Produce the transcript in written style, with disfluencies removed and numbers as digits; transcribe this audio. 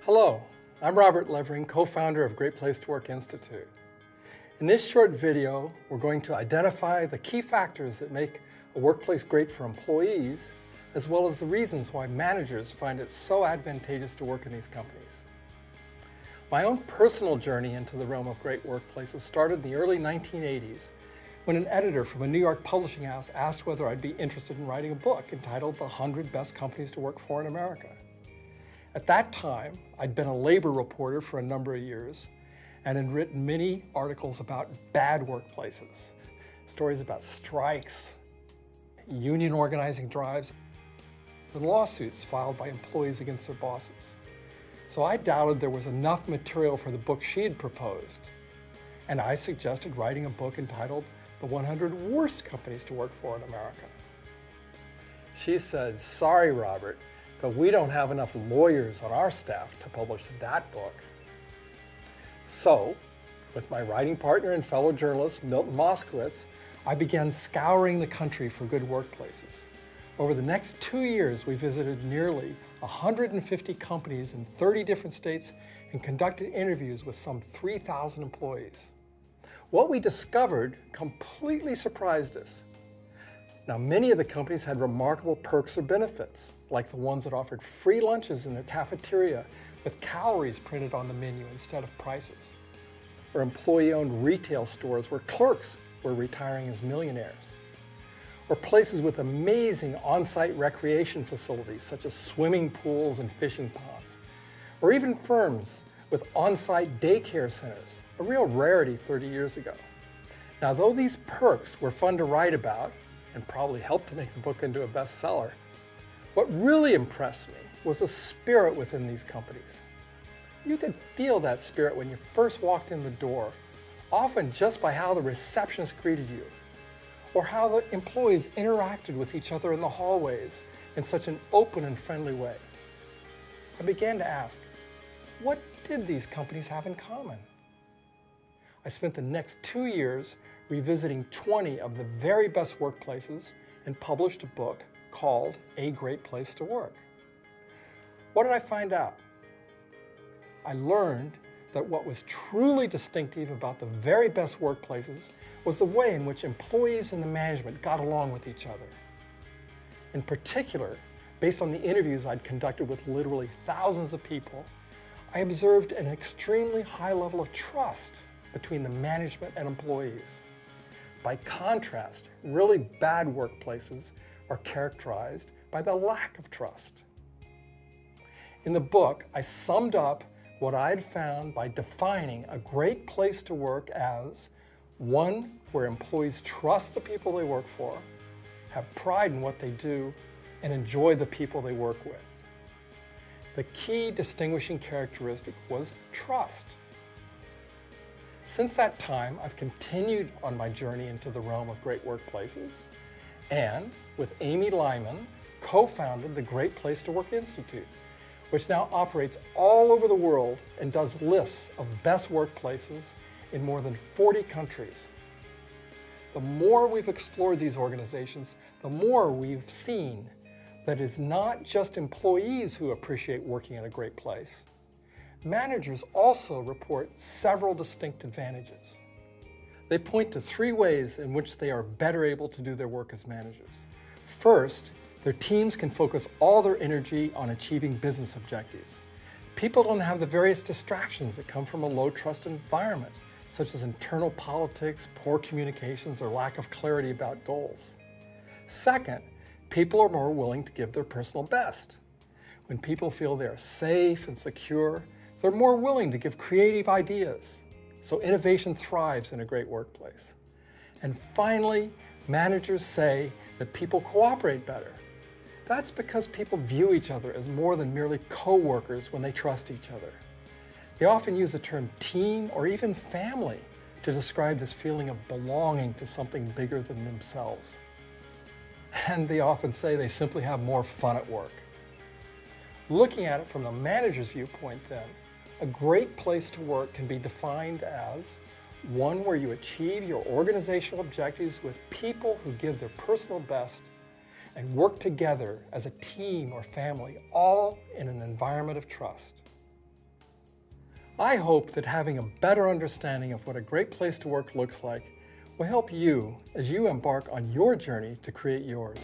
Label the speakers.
Speaker 1: Hello, I'm Robert Levering, co-founder of Great Place to Work Institute. In this short video, we're going to identify the key factors that make a workplace great for employees, as well as the reasons why managers find it so advantageous to work in these companies. My own personal journey into the realm of great workplaces started in the early 1980s when an editor from a New York publishing house asked whether I'd be interested in writing a book entitled The 100 Best Companies to Work For in America. At that time, I'd been a labor reporter for a number of years and had written many articles about bad workplaces, stories about strikes, union organizing drives, and lawsuits filed by employees against their bosses. So I doubted there was enough material for the book she had proposed, and I suggested writing a book entitled The 100 Worst Companies to Work For in America. She said, "Sorry, Robert, but we don't have enough lawyers on our staff to publish that book." So, with my writing partner and fellow journalist Milton Moskowitz, I began scouring the country for good workplaces. Over the next 2 years, we visited nearly 150 companies in 30 different states and conducted interviews with some 3,000 employees. What we discovered completely surprised us. Now, many of the companies had remarkable perks or benefits, like the ones that offered free lunches in their cafeteria with calories printed on the menu instead of prices, or employee-owned retail stores where clerks were retiring as millionaires, or places with amazing on-site recreation facilities such as swimming pools and fishing ponds, or even firms with on-site daycare centers, a real rarity 30 years ago. Now, though these perks were fun to write about and probably helped to make the book into a bestseller, what really impressed me was the spirit within these companies. You could feel that spirit when you first walked in the door, often just by how the receptionist greeted you, or how the employees interacted with each other in the hallways in such an open and friendly way. I began to ask, what did these companies have in common? I spent the next 2 years revisiting 20 of the very best workplaces and published a book called A Great Place to Work. What did I find out? I learned that what was truly distinctive about the very best workplaces was the way in which employees and the management got along with each other. In particular, based on the interviews I'd conducted with literally thousands of people, I observed an extremely high level of trust between the management and employees. By contrast, really bad workplaces are characterized by the lack of trust. In the book, I summed up what I had found by defining a great place to work as one where employees trust the people they work for, have pride in what they do, and enjoy the people they work with. The key distinguishing characteristic was trust. Since that time, I've continued on my journey into the realm of great workplaces, and with Amy Lyman, co-founded the Great Place to Work Institute, which now operates all over the world and does lists of best workplaces in more than 40 countries. The more we've explored these organizations, the more we've seen that it's not just employees who appreciate working in a great place. Managers also report several distinct advantages. They point to 3 ways in which they are better able to do their work as managers. First, their teams can focus all their energy on achieving business objectives. People don't have the various distractions that come from a low-trust environment, such as internal politics, poor communications, or lack of clarity about goals. Second, people are more willing to give their personal best. When people feel they are safe and secure, they're more willing to give creative ideas. So innovation thrives in a great workplace. And finally, managers say that people cooperate better. That's because people view each other as more than merely co-workers when they trust each other. They often use the term team or even family to describe this feeling of belonging to something bigger than themselves. And they often say they simply have more fun at work. Looking at it from the manager's viewpoint then, a great place to work can be defined as one where you achieve your organizational objectives with people who give their personal best and work together as a team or family, all in an environment of trust. I hope that having a better understanding of what a great place to work looks like will help you as you embark on your journey to create yours.